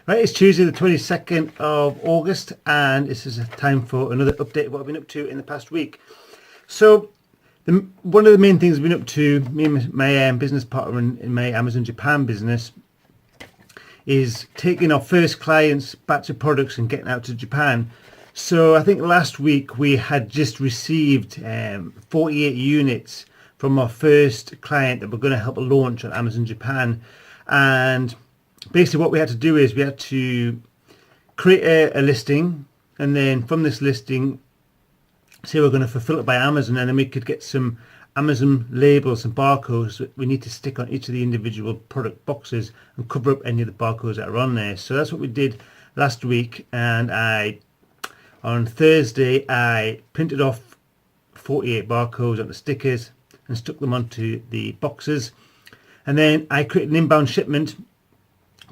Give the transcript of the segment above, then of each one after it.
Right, it's Tuesday the 22nd of August and this is a time for another update of what I've been up to in the past week. So one of the main things I've been up to, me and my business partner in my Amazon Japan business, is taking our first client's batch of products and getting out to Japan. So I think last week we had just received 48 units from our first client that we're going to help launch on Amazon Japan. And basically what we had to do is we had to create a listing, and then from this listing say we're going to fulfill it by Amazon, and then we could get some Amazon labels and barcodes that we need to stick on each of the individual product boxes and cover up any of the barcodes that are on there. So that's what we did last week, and on Thursday I printed off 48 barcodes on the stickers and stuck them onto the boxes, and then I created an inbound shipment,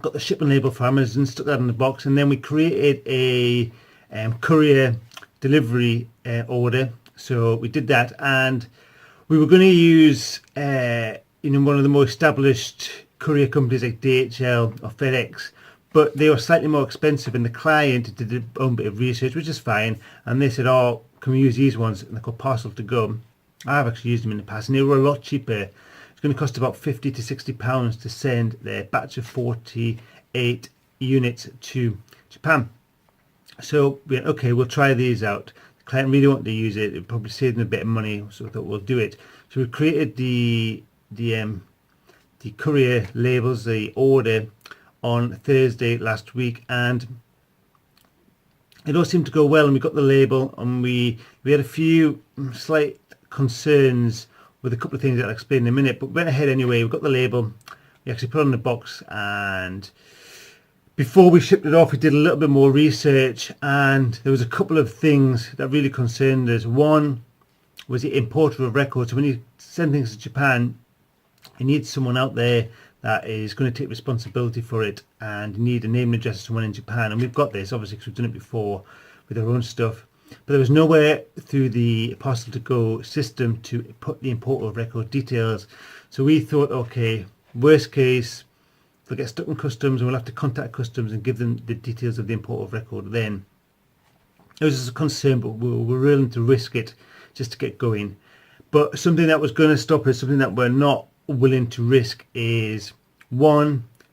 got the shipping label for Amazon, stuck that in the box, and then we created a courier delivery order. So we did that, and we were going to use one of the more established courier companies like DHL or FedEx, but they were slightly more expensive, and the client did their own bit of research, which is fine, and they said, oh, can we use these ones? And they're called Parcel to Go. I've actually used them in the past and they were a lot cheaper. It's going to cost about £50 to £60 to send their batch of 48 units to Japan. So we went, okay, we'll try these out. The client really wanted to use it. It probably saved them a bit of money, so I thought we'll do it. So we created the courier labels, the order, on Thursday last week, and it all seemed to go well, and we got the label, and we had a few slight concerns with a couple of things that I'll explain in a minute, but we went ahead anyway. We got the label, we actually put it on the box, and before we shipped it off we did a little bit more research, and there was a couple of things that really concerned us. One was the importer of record. So when you send things to Japan, you need someone out there that is going to take responsibility for it, and you need a name and address of someone in Japan, and we've got this obviously because we've done it before with our own stuff. But there was nowhere through the Parcel to Go system to put the importer of record details. So we thought, okay, worst case, they'll get stuck in customs and we'll have to contact customs and give them the details of the importer of record then. It was just a concern, but we were willing to risk it just to get going. But something that was going to stop us, something that we're not willing to risk, is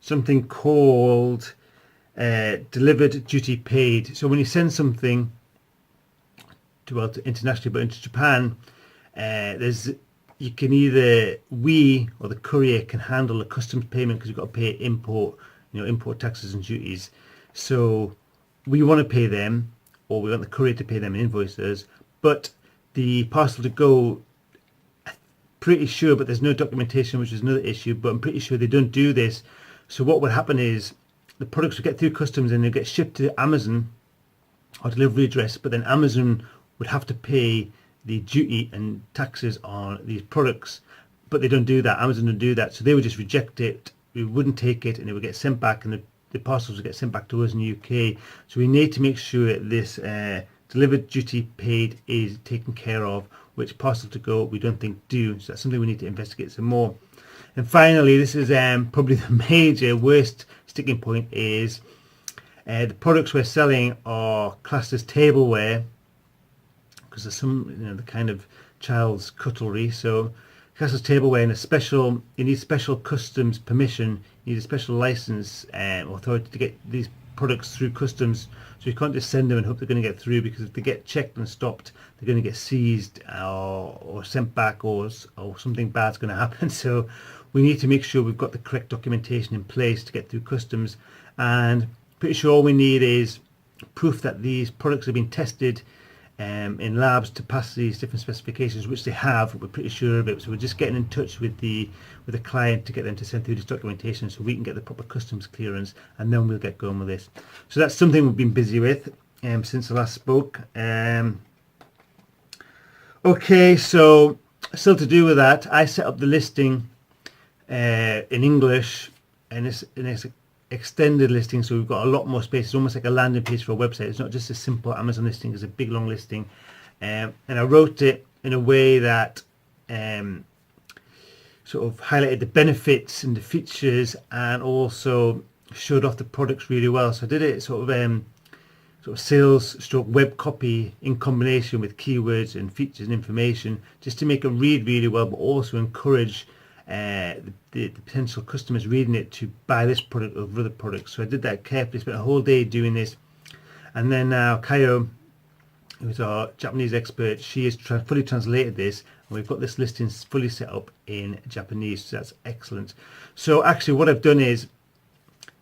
something called delivered duty paid. So when you send something to internationally, but into Japan, you can either, we or the courier can handle the customs payment because you've got to pay import taxes and duties. So we want to pay them, or we want the courier to pay them and invoice us. But the Parcel to Go, I'm pretty sure, but there's no documentation, which is another issue, but I'm pretty sure they don't do this. So what would happen is the products would get through customs and they get shipped to Amazon or delivery address, but then Amazon would have to pay the duty and taxes on these products, but they don't do that. Amazon don't do that, so they would just reject it. We wouldn't take it, and it would get sent back, and the parcels would get sent back to us in the UK. So we need to make sure that this delivered duty paid is taken care of, which Parcel to Go we don't think do. So that's something we need to investigate some more. And finally, this is probably the major worst sticking point, is the products we're selling are classed as tableware, because there's some, the kind of child's cutlery. So classed as tableware, and you need special customs permission, you need a special license authority to get these products through customs. So you can't just send them and hope they're going to get through, because if they get checked and stopped, they're going to get seized or sent back, or something bad's going to happen. So we need to make sure we've got the correct documentation in place to get through customs, and pretty sure all we need is proof that these products have been tested in labs to pass these different specifications, which they have. We're pretty sure of it, so we're just getting in touch with the client to get them to send through this documentation so we can get the proper customs clearance, and then we'll get going with this. So that's something we've been busy with since I last spoke. Okay, so still to do with that, I set up the listing in English, and it's extended listing, so we've got a lot more space. It's almost like a landing page for a website. It's not just a simple Amazon listing, it's a big long listing, and I wrote it in a way that sort of highlighted the benefits and the features, and also showed off the products really well. So I did it sort of sales stroke web copy in combination with keywords and features and information, just to make it read really well, but also encourage the potential customers reading it to buy this product over other products. So I did that carefully, spent a whole day doing this. And then now Kayo, who's our Japanese expert, she has fully translated this, and we've got this listing fully set up in Japanese, so that's excellent. So actually what I've done is,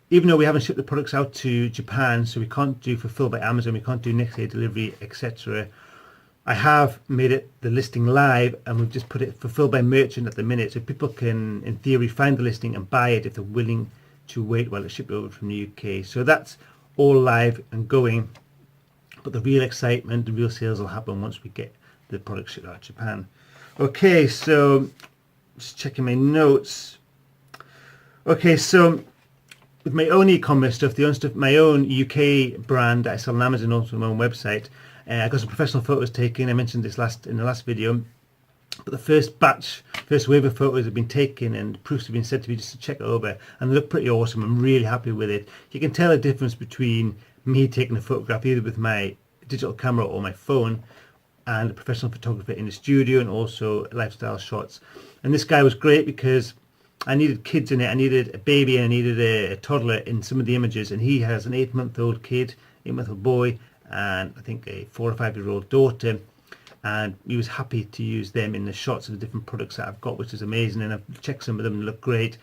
even though we haven't shipped the products out to Japan, so we can't do fulfilled by Amazon, we can't do next day delivery, etc., I have made it the listing live, and we've just put it fulfilled by merchant at the minute, so people can in theory find the listing and buy it if they're willing to wait while it's shipped over from the UK. So that's all live and going, but the real excitement, the real sales will happen once we get the product shipped out to Japan. Okay, so just checking my notes. Okay, so with my own e-commerce stuff, my own UK brand that I sell on Amazon, also on my own website, I got some professional photos taken. I mentioned this in the last video, but the first wave of photos have been taken and proofs have been sent to me just to check it over, and they look pretty awesome. I'm really happy with it. You can tell the difference between me taking a photograph either with my digital camera or my phone, and a professional photographer in the studio, and also lifestyle shots. And this guy was great because I needed kids in it. I needed a baby and I needed a toddler in some of the images, and he has an 8-month-old kid, 8-month-old boy, and I think a 4 or 5-year-old daughter, and he was happy to use them in the shots of the different products that I've got, which is amazing. And I've checked some of them and look great.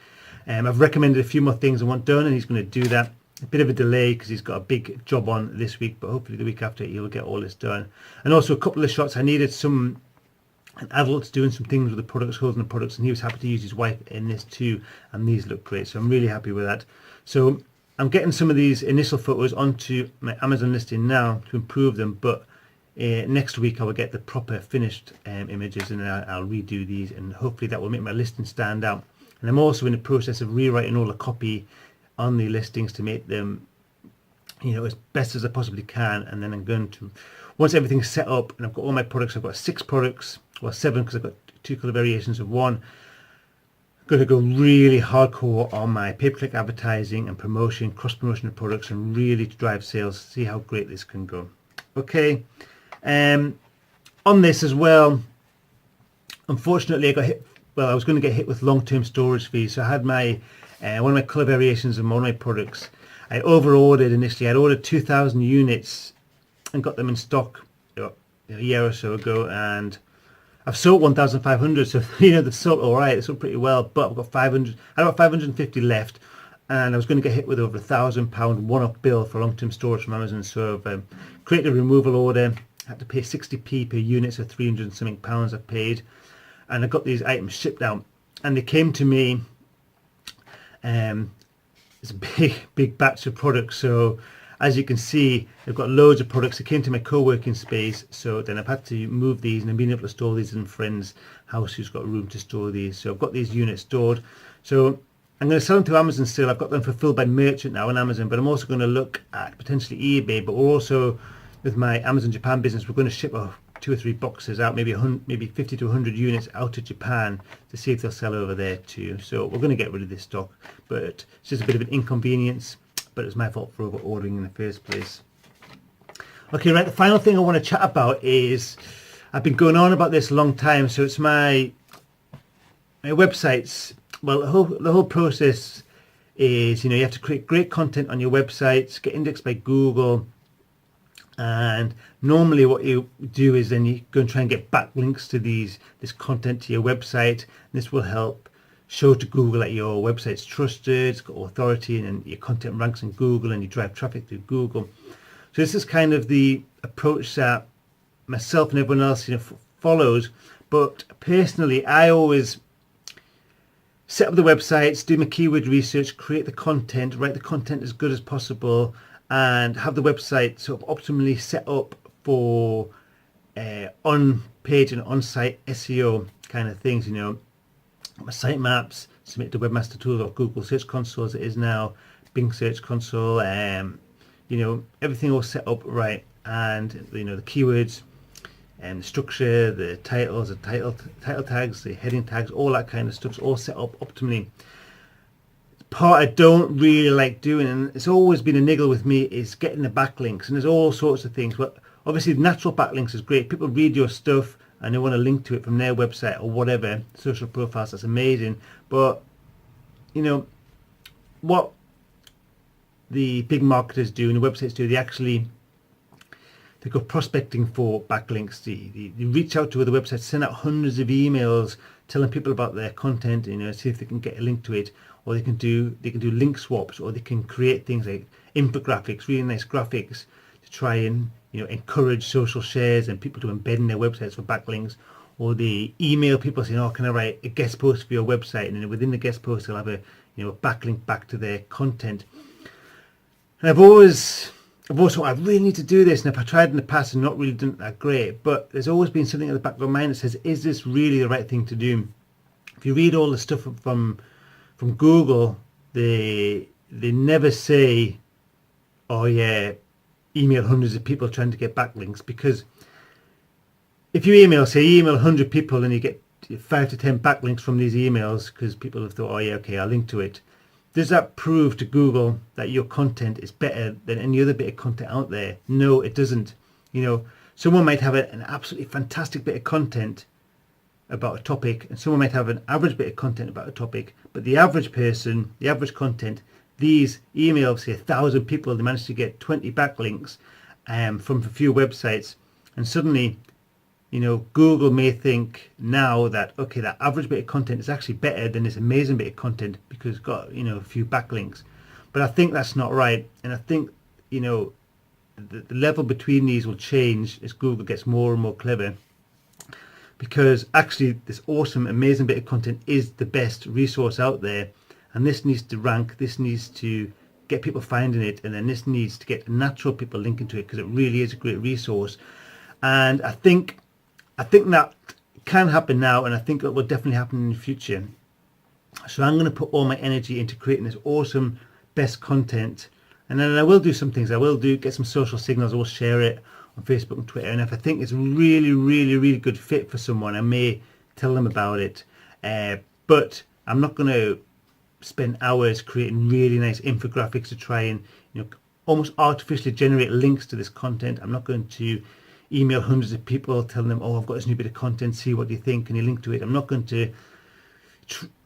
I've recommended a few more things I want done, and he's going to do that. A bit of a delay because he's got a big job on this week, but hopefully the week after he'll get all this done. And also a couple of shots I needed an adults doing some things with the products, holding the products, and he was happy to use his wife in this too, and these look great, so I'm really happy with that. So I'm getting some of these initial photos onto my Amazon listing now to improve them, but next week I will get the proper finished images, and I'll redo these, and hopefully that will make my listing stand out. And I'm also in the process of rewriting all the copy on the listings to make them, as best as I possibly can. And then I'm going to, once everything's set up and I've got all my products, I've got 6 products, well 7 because I've got 2 colour variations of one. I'm going to go really hardcore on my pay-per-click advertising and promotion, cross-promotion of products, and really to drive sales, see how great this can go. Okay, on this as well, unfortunately I got hit, I was going to get hit with long-term storage fees. So I had my one of my colour variations of one of my products. I over-ordered initially. I'd ordered 2,000 units and got them in stock a year or so ago, and I've sold 1,500. So they've sold all right. They sold pretty well, but I've got 500. I got 550 left, and I was going to get hit with over £1,000 one-off bill for long-term storage from Amazon. So I've created a removal order. I had to pay 60p per unit, so 300 and something pounds I paid, and I got these items shipped out, and they came to me. It's a big batch of products, so as you can see I've got loads of products. It came to my co-working space, so then I've had to move these, and I've been able to store these in friends' house who's got room to store these. So I've got these units stored, so I'm going to sell them to Amazon still. I've got them fulfilled by merchant now on Amazon, but I'm also going to look at potentially eBay. But we're also, with my Amazon Japan business, we're going to ship 2 or 3 boxes out, maybe 50 to 100 units out to Japan to see if they'll sell over there too. So we're going to get rid of this stock, but it's just a bit of an inconvenience, but it's my fault for over ordering in the first place. Okay, right, the final thing I want to chat about is, I've been going on about this a long time, so it's my websites. Well, the whole process is, you have to create great content on your websites, get indexed by Google, and normally what you do is then you go and try and get backlinks to this content to your website. This will help show to Google that your website's trusted, it's got authority, and your content ranks in Google, and you drive traffic through Google. So this is kind of the approach that myself and everyone else follows. But personally, I always set up the websites, do my keyword research, create the content, write the content as good as possible, and have the website sort of optimally set up for on-page and on-site SEO kind of things. My site maps, submit to Webmaster Tools or Google Search Console as it is now, Bing Search Console, everything all set up right, and the keywords and the structure, the titles, the title tags, the heading tags, all that kind of stuff's all set up optimally. part I don't really like doing, and it's always been a niggle with me, is getting the backlinks. And there's all sorts of things. But obviously, the natural backlinks is great. People read your stuff and they want to link to it from their website or whatever, social profiles. That's amazing. But you know what the big marketers do and the websites do, they go prospecting for backlinks. They reach out to other websites, send out hundreds of emails telling people about their content, see if they can get a link to it, or they can do link swaps, or they can create things like infographics, really nice graphics, to try and encourage social shares and people to embed in their websites for backlinks. Or they email people saying, "Oh, can I write a guest post for your website?" And then within the guest post, they'll have a backlink back to their content. And I've always thought, I really need to do this, and if I tried in the past and not really done that great, but there's always been something at the back of my mind that says, is this really the right thing to do? If you read all the stuff from Google, they never say, "Oh yeah, email hundreds of people trying to get backlinks," because if you email 100 people and you get 5 to 10 backlinks from these emails because people have thought, "Oh yeah, okay, I'll link to it," does that prove to Google that your content is better than any other bit of content out there? No, it doesn't. Someone might have an absolutely fantastic bit of content about a topic, and someone might have an average bit of content about a topic, but the average person, the average content, these emails say 1,000 people, they managed to get 20 backlinks from a few websites, and suddenly Google may think now that, okay, that average bit of content is actually better than this amazing bit of content because it's got a few backlinks. But I think that's not right, and I think the level between these will change as Google gets more and more clever, because actually this awesome amazing bit of content is the best resource out there, and this needs to rank, this needs to get people finding it, and then this needs to get natural people linking to it because it really is a great resource. And I think that can happen now, and I think it will definitely happen in the future. So I'm going to put all my energy into creating this awesome best content, and then I will do some things. I will get some social signals. I will share it on Facebook and Twitter, and if I think it's really, really, really good fit for someone, I may tell them about it. But I'm not going to spend hours creating really nice infographics to try and almost artificially generate links to this content. I'm not going to email hundreds of people telling them, "Oh, I've got this new bit of content, see what you think, can you link to it?" I'm not going to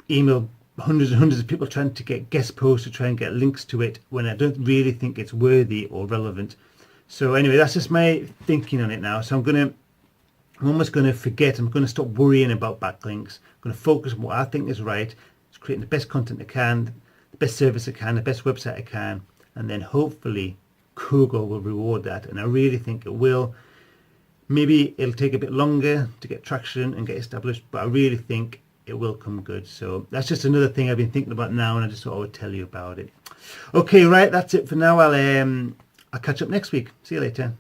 email hundreds and hundreds of people trying to get guest posts to try and get links to it when I don't really think it's worthy or relevant. So anyway, that's just my thinking on it now. So I'm almost going to forget. I'm going to stop worrying about backlinks. I'm going to focus on what I think is right. It's creating the best content I can, the best service I can, the best website I can, and then hopefully Google will reward that, and I really think it will. Maybe it'll take a bit longer to get traction and get established, but I really think it will come good. So that's just another thing I've been thinking about now, and I just thought I would tell you about it. Okay, right, that's it for now. I'll catch up next week. See you later.